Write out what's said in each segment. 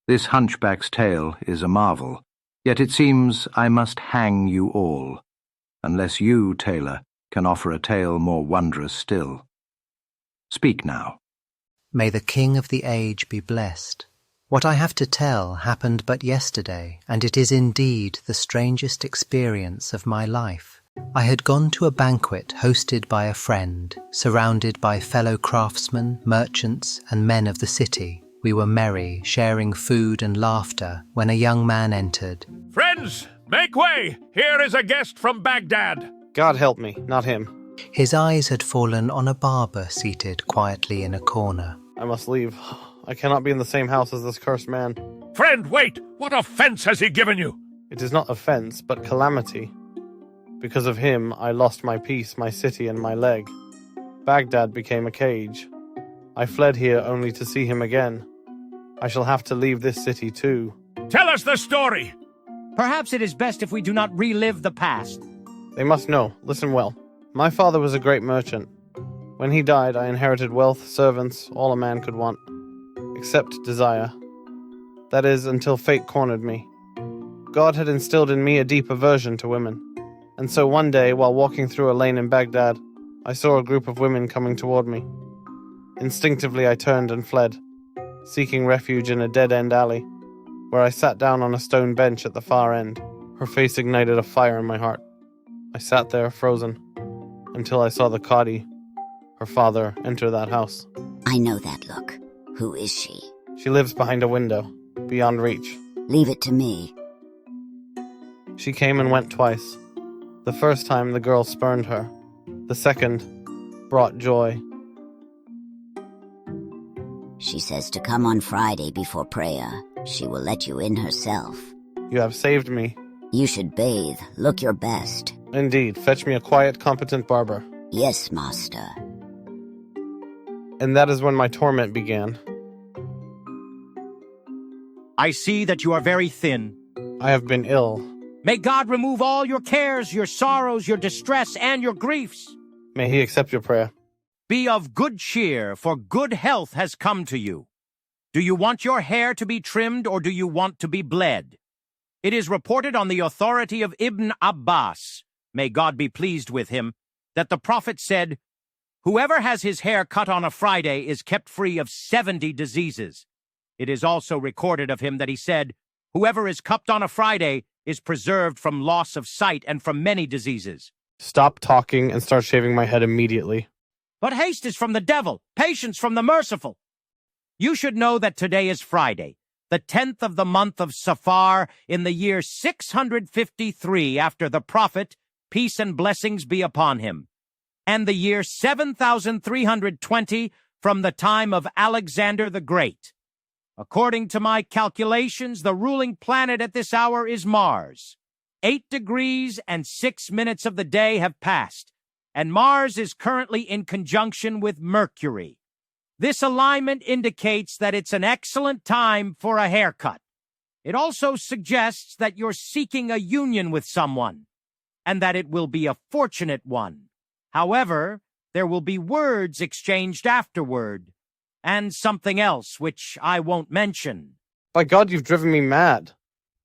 This hunchback's tale is a marvel, yet it seems I must hang you all, unless you, tailor, can offer a tale more wondrous still. Speak now. May the King of the Age be blessed. What I have to tell happened but yesterday, and it is indeed the strangest experience of my life. I had gone to a banquet hosted by a friend, surrounded by fellow craftsmen, merchants, and men of the city. We were merry, sharing food and laughter, when a young man entered. Friends, make way! Here is a guest from Baghdad. God help me, not him. His eyes had fallen on a barber seated quietly in a corner. I must leave. I cannot be in the same house as this cursed man. Friend, wait! What offense has he given you? It is not offense, but calamity. Because of him, I lost my peace, my city, and my leg. Baghdad became a cage. I fled here only to see him again. I shall have to leave this city too. Tell us the story! Perhaps it is best if we do not relive the past. They must know. Listen well. My father was a great merchant. When he died, I inherited wealth, servants, all a man could want. Except desire. That is, until fate cornered me. God had instilled in me a deep aversion to women. And so one day, while walking through a lane in Baghdad, I saw a group of women coming toward me. Instinctively, I turned and fled, seeking refuge in a dead-end alley, where I sat down on a stone bench at the far end. Her face ignited a fire in my heart. I sat there, frozen, until I saw the Qadi, her father, enter that house. I know that look. Who is she? She lives behind a window, beyond reach. Leave it to me. She came and went twice. The first time, the girl spurned her. The second brought joy. She says to come on Friday before prayer. She will let you in herself. You have saved me. You should bathe. Look your best. Indeed, fetch me a quiet, competent barber. Yes, master. And that is when my torment began. I see that you are very thin. I have been ill. May God remove all your cares, your sorrows, your distress, and your griefs. May he accept your prayer. Be of good cheer, for good health has come to you. Do you want your hair to be trimmed, or do you want to be bled? It is reported on the authority of Ibn Abbas, may God be pleased with him, that the Prophet said, "Whoever has his hair cut on a Friday is kept free of 70 diseases." It is also recorded of him that he said, "Whoever is cupped on a Friday is preserved from loss of sight and from many diseases." Stop talking and start shaving my head immediately. But haste is from the devil, patience from the merciful. You should know that today is Friday, the 10th of the month of Safar, in the year 653 after the Prophet, peace and blessings be upon him, and the year 7320 from the time of Alexander the Great. According to my calculations, the ruling planet at this hour is Mars. 8 degrees and 6 minutes of the day have passed, and Mars is currently in conjunction with Mercury. This alignment indicates that it's an excellent time for a haircut. It also suggests that you're seeking a union with someone, and that it will be a fortunate one. However, there will be words exchanged afterward, and something else which I won't mention. By God, you've driven me mad.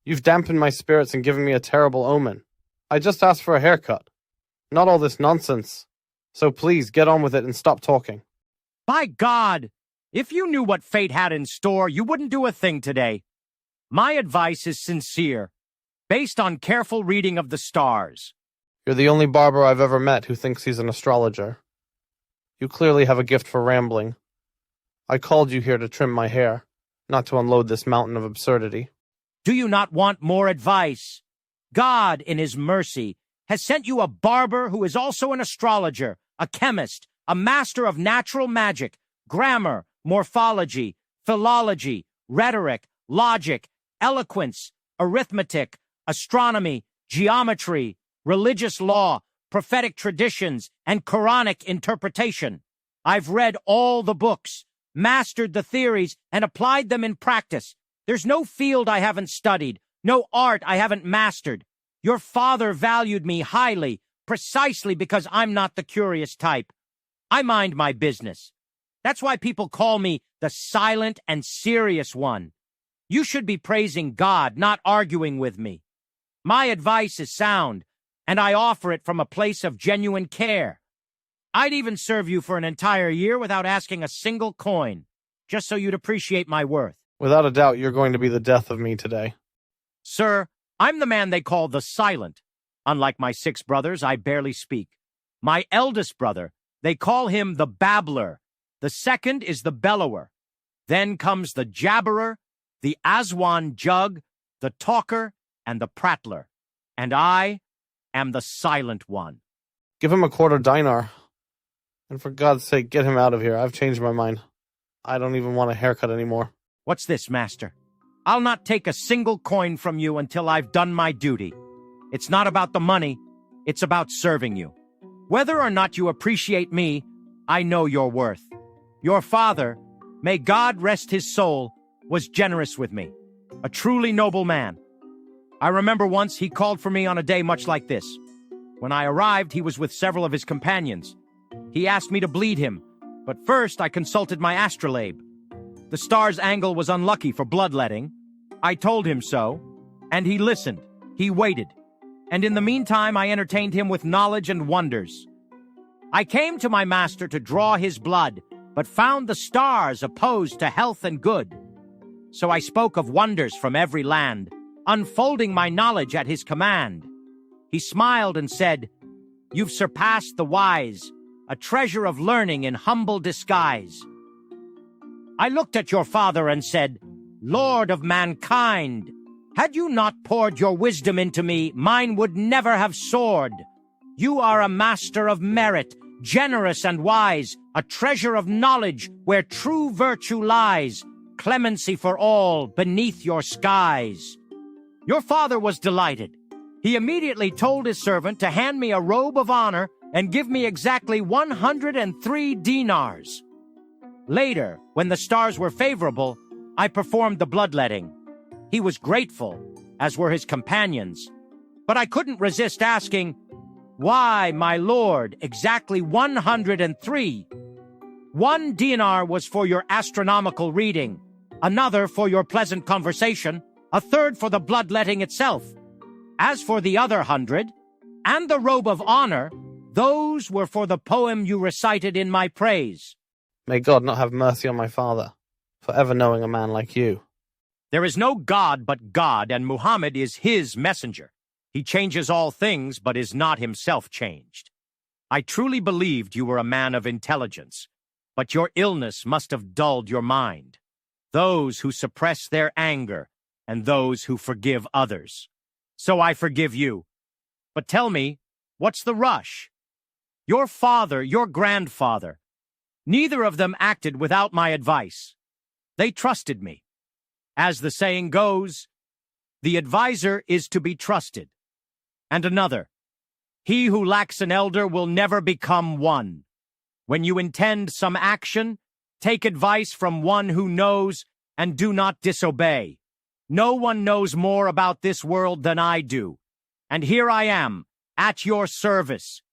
You've dampened my spirits and given me a terrible omen. I just asked for a haircut, not all this nonsense. So please, get on with it and stop talking. By God, if you knew what fate had in store, you wouldn't do a thing today. My advice is sincere, based on careful reading of the stars. You're the only barber I've ever met who thinks he's an astrologer. You clearly have a gift for rambling. I called you here to trim my hair, not to unload this mountain of absurdity. Do you not want more advice? God, in his mercy, has sent you a barber who is also an astrologer, a chemist, a master of natural magic, grammar, morphology, philology, rhetoric, logic, eloquence, arithmetic, astronomy, geometry, religious law, prophetic traditions, and Quranic interpretation. I've read all the books, mastered the theories, and applied them in practice. There's no field I haven't studied, no art I haven't mastered. Your father valued me highly, precisely because I'm not the curious type. I mind my business. That's why people call me the silent and serious one. You should be praising God, not arguing with me. My advice is sound, and I offer it from a place of genuine care. I'd even serve you for an entire year without asking a single coin, just so you'd appreciate my worth. Without a doubt, you're going to be the death of me today. Sir, I'm the man they call the Silent. Unlike my 6 brothers, I barely speak. My eldest brother, they call him the Babbler. The second is the Bellower. Then comes the Jabberer, the Aswan Jug, the Talker, and the Prattler. And I am the Silent One. Give him a quarter dinar. And for God's sake, get him out of here. I've changed my mind. I don't even want a haircut anymore. What's this, master? I'll not take a single coin from you until I've done my duty. It's not about the money, it's about serving you. Whether or not you appreciate me, I know your worth. Your father, may God rest his soul, was generous with me. A truly noble man. I remember once he called for me on a day much like this. When I arrived, he was with several of his companions. He asked me to bleed him, but first I consulted my astrolabe. The star's angle was unlucky for bloodletting. I told him so, and he listened. He waited. And in the meantime, I entertained him with knowledge and wonders. I came to my master to draw his blood, but found the stars opposed to health and good. So I spoke of wonders from every land, unfolding my knowledge at his command. He smiled and said, "You've surpassed the wise, a treasure of learning in humble disguise." I looked at your father and said, "Lord of mankind, had you not poured your wisdom into me, mine would never have soared. You are a master of merit, generous and wise, a treasure of knowledge where true virtue lies, clemency for all beneath your skies." Your father was delighted. He immediately told his servant to hand me a robe of honor and give me exactly 103 dinars. Later, when the stars were favorable, I performed the bloodletting. He was grateful, as were his companions. But I couldn't resist asking, "Why, my lord, exactly 103? 1 dinar was for your astronomical reading, another for your pleasant conversation, a third for the bloodletting itself. As for the other 100, and the robe of honor, those were for the poem you recited in my praise." May God not have mercy on my father, for ever knowing a man like you. There is no God but God, and Muhammad is his messenger. He changes all things, but is not himself changed. I truly believed you were a man of intelligence, but your illness must have dulled your mind. Those who suppress their anger, and those who forgive others. So I forgive you. But tell me, what's the rush? Your father, your grandfather, neither of them acted without my advice. They trusted me. As the saying goes, the advisor is to be trusted. And another, he who lacks an elder will never become one. When you intend some action, take advice from one who knows and do not disobey. No one knows more about this world than I do. And here I am, at your service.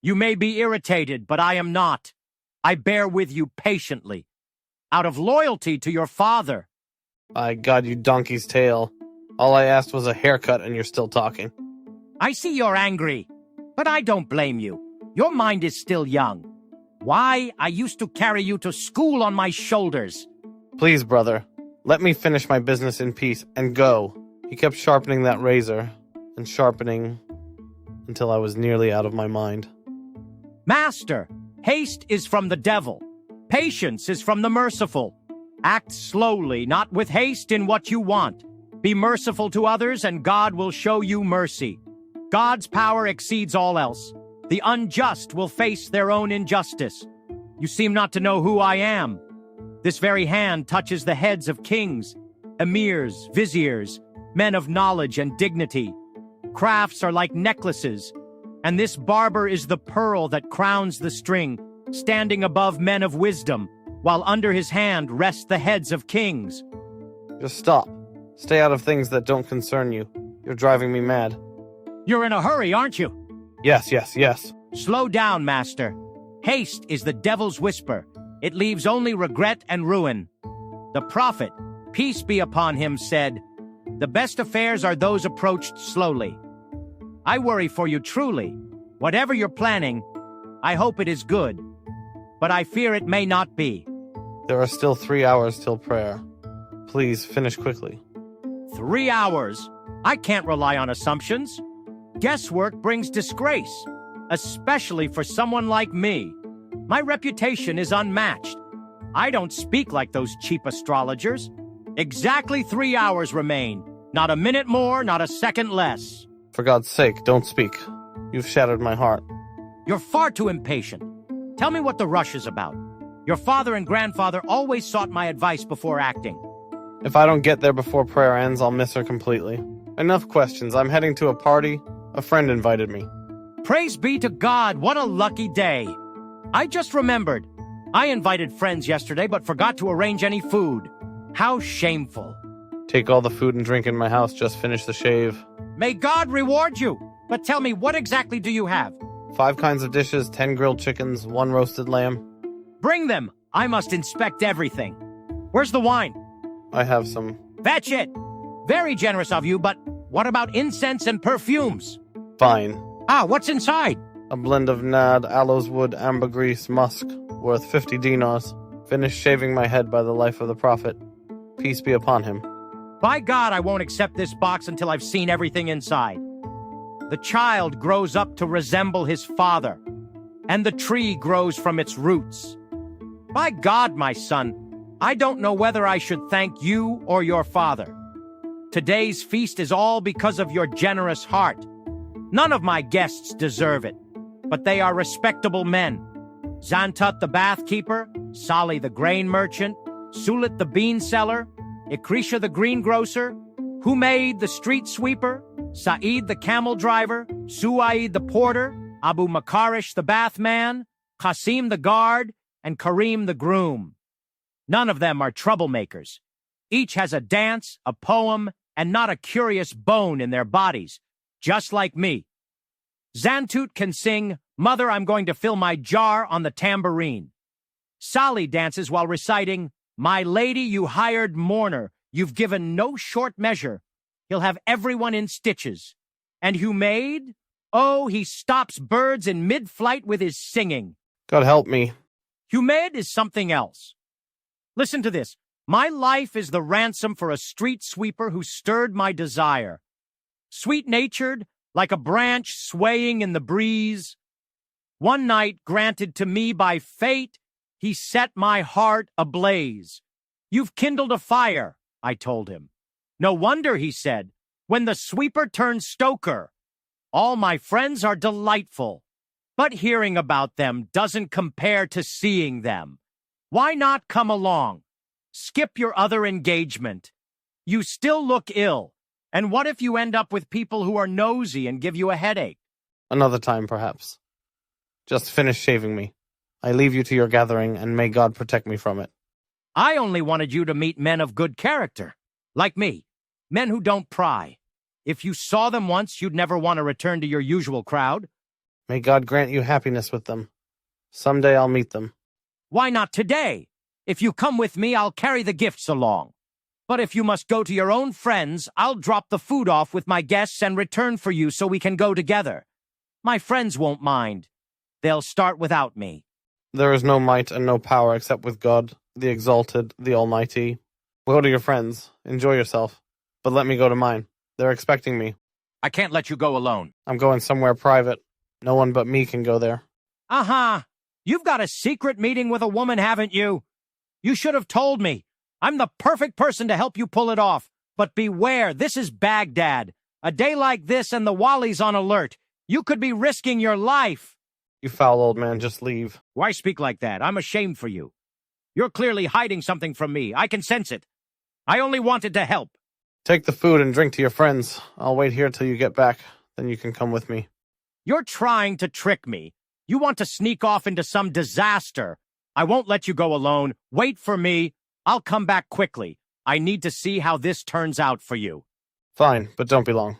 You may be irritated, but I am not. I bear with you patiently, out of loyalty to your father. By God, you donkey's tail. All I asked was a haircut and you're still talking. I see you're angry, but I don't blame you. Your mind is still young. Why, I used to carry you to school on my shoulders. Please, brother, let me finish my business in peace and go. He kept sharpening that razor and sharpening until I was nearly out of my mind. Master, haste is from the devil. Patience is from the merciful. Act slowly, not with haste in what you want. Be merciful to others, and God will show you mercy. God's power exceeds all else. The unjust will face their own injustice. You seem not to know who I am. This very hand touches the heads of kings, emirs, viziers, men of knowledge and dignity. Crafts are like necklaces, and this barber is the pearl that crowns the string, standing above men of wisdom, while under his hand rest the heads of kings. Just stop. Stay out of things that don't concern you. You're driving me mad. You're in a hurry, aren't you? Yes. Slow down, master. Haste is the devil's whisper. It leaves only regret and ruin. The Prophet, peace be upon him, said, "The best affairs are those approached slowly." I worry for you truly. Whatever you're planning, I hope it is good, but I fear it may not be. There are still 3 hours till prayer. Please finish quickly. 3 hours? I can't rely on assumptions. Guesswork brings disgrace, especially for someone like me. My reputation is unmatched. I don't speak like those cheap astrologers. Exactly 3 hours remain. Not a minute more, not a second less. For God's sake, don't speak. You've shattered my heart. You're far too impatient. Tell me what the rush is about. Your father and grandfather always sought my advice before acting. If I don't get there before prayer ends, I'll miss her completely. Enough questions. I'm heading to a party. A friend invited me. Praise be to God, what a lucky day. I just remembered. I invited friends yesterday but forgot to arrange any food. How shameful. Take all the food and drink in my house, just finish the shave. May God reward you. But tell me, what exactly do you have? 5 kinds of dishes, 10 grilled chickens, 1 roasted lamb. Bring them. I must inspect everything. Where's the wine? I have some. Fetch it. Very generous of you, but what about incense and perfumes? Fine. What's inside? A blend of nard, aloes wood, ambergris, musk, worth 50 dinars. Finish shaving my head by the life of the prophet. Peace be upon him. By God, I won't accept this box until I've seen everything inside. The child grows up to resemble his father, and the tree grows from its roots. By God, my son, I don't know whether I should thank you or your father. Today's feast is all because of your generous heart. None of my guests deserve it, but they are respectable men. Zantut the bathkeeper, Sali the grain merchant, Sulit the bean seller, Ikrisha the greengrocer, Humaid the street sweeper, Saeed the camel driver, Suaid the porter, Abu Makarish the bathman, Qasim the guard, and Karim the groom. None of them are troublemakers. Each has a dance, a poem, and not a curious bone in their bodies, just like me. Zantut can sing, "Mother, I'm going to fill my jar" on the tambourine. Sali dances while reciting, "My lady, you hired mourner, you've given no short measure. He'll have everyone in stitches." And Humaid? Oh, he stops birds in mid-flight with his singing. God help me. Humaid is something else. Listen to this. My life is the ransom for a street sweeper who stirred my desire. Sweet-natured, like a branch swaying in the breeze. One night, granted to me by fate, he set my heart ablaze. "You've kindled a fire," I told him. "No wonder," he said, "when the sweeper turns stoker. All my friends are delightful, but hearing about them doesn't compare to seeing them. Why not come along? Skip your other engagement. You still look ill, and what if you end up with people who are nosy and give you a headache?" Another time, perhaps. Just finish shaving me. I leave you to your gathering, and may God protect me from it. I only wanted you to meet men of good character, like me, men who don't pry. If you saw them once, you'd never want to return to your usual crowd. May God grant you happiness with them. Someday I'll meet them. Why not today? If you come with me, I'll carry the gifts along. But if you must go to your own friends, I'll drop the food off with my guests and return for you so we can go together. My friends won't mind. They'll start without me. There is no might and no power except with God, the exalted, the almighty. Go to your friends. Enjoy yourself. But let me go to mine. They're expecting me. I can't let you go alone. I'm going somewhere private. No one but me can go there. You've got a secret meeting with a woman, haven't you? You should have told me. I'm the perfect person to help you pull it off. But beware, this is Baghdad. A day like this and the Wali's on alert. You could be risking your life. You foul old man, just leave. Why speak like that? I'm ashamed for you. You're clearly hiding something from me. I can sense it. I only wanted to help. Take the food and drink to your friends. I'll wait here till you get back. Then you can come with me. You're trying to trick me. You want to sneak off into some disaster. I won't let you go alone. Wait for me. I'll come back quickly. I need to see how this turns out for you. Fine, but don't be long.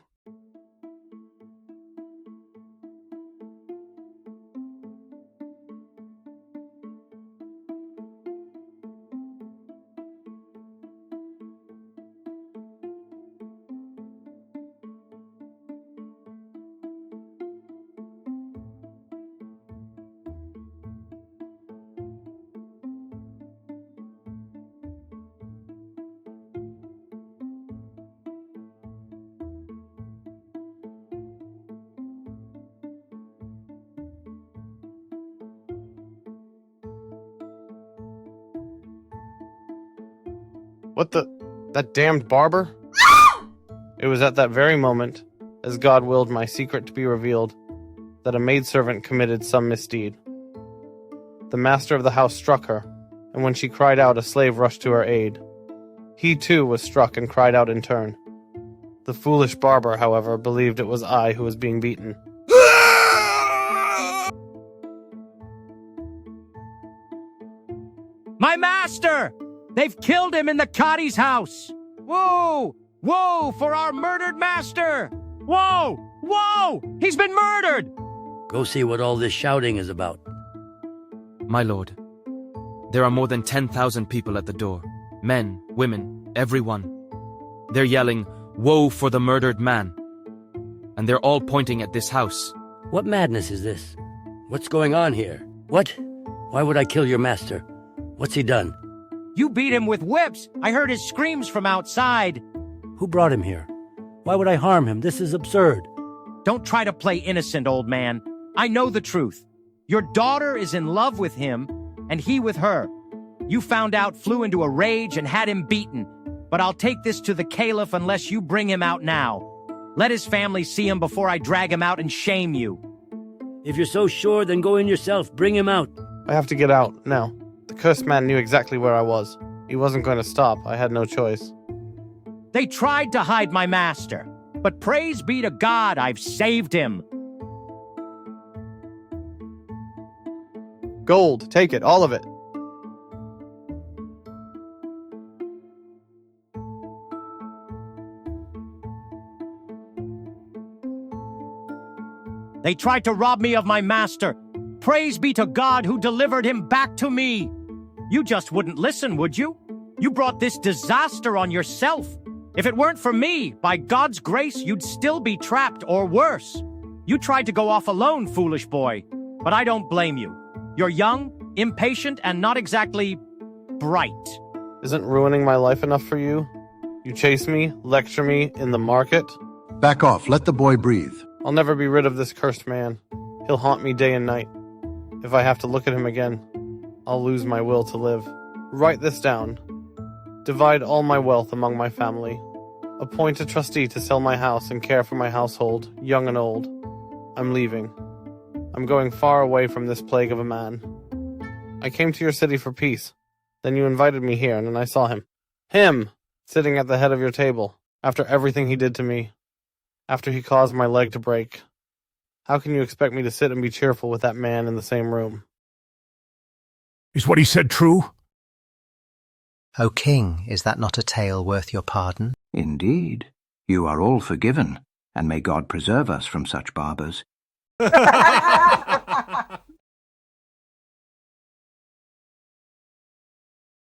What the? That damned barber? It was at that very moment, as God willed my secret to be revealed, that a maidservant committed some misdeed. The master of the house struck her, and when she cried out, a slave rushed to her aid. He too was struck and cried out in turn. The foolish barber, however, believed it was I who was being beaten. My master! They've killed him in the Cadi's house! Whoa! Whoa for our murdered master! Whoa! Whoa! He's been murdered! Go see what all this shouting is about. My lord, there are more than 10,000 people at the door. Men, women, everyone. They're yelling, "Woe for the murdered man!" And they're all pointing at this house. What madness is this? What's going on here? What? Why would I kill your master? What's he done? You beat him with whips! I heard his screams from outside! Who brought him here? Why would I harm him? This is absurd. Don't try to play innocent, old man. I know the truth. Your daughter is in love with him, and he with her. You found out, flew into a rage, and had him beaten. But I'll take this to the Caliph unless you bring him out now. Let his family see him before I drag him out and shame you. If you're so sure, then go in yourself. Bring him out. I have to get out, now. The cursed man knew exactly where I was. He wasn't going to stop. I had no choice. They tried to hide my master, but praise be to God, I've saved him. Gold, take it, all of it. They tried to rob me of my master. Praise be to God who delivered him back to me. You just wouldn't listen, would you? You brought this disaster on yourself. If it weren't for me, by God's grace, you'd still be trapped or worse. You tried to go off alone, foolish boy, but I don't blame you. You're young, impatient, and not exactly bright. Isn't ruining my life enough for you? You chase me, lecture me in the market? Back off, let the boy breathe. I'll never be rid of this cursed man. He'll haunt me day and night. If I have to look at him again, I'll lose my will to live. Write this down. Divide all my wealth among my family. Appoint a trustee to sell my house and care for my household, young and old. I'm leaving. I'm going far away from this plague of a man. I came to your city for peace. Then you invited me here, and then I saw him. Him! Sitting at the head of your table, after everything he did to me. After he caused my leg to break. How can you expect me to sit and be cheerful with that man in the same room? Is what he said true? O king, is that not a tale worth your pardon? Indeed. You are all forgiven, and may God preserve us from such barbers.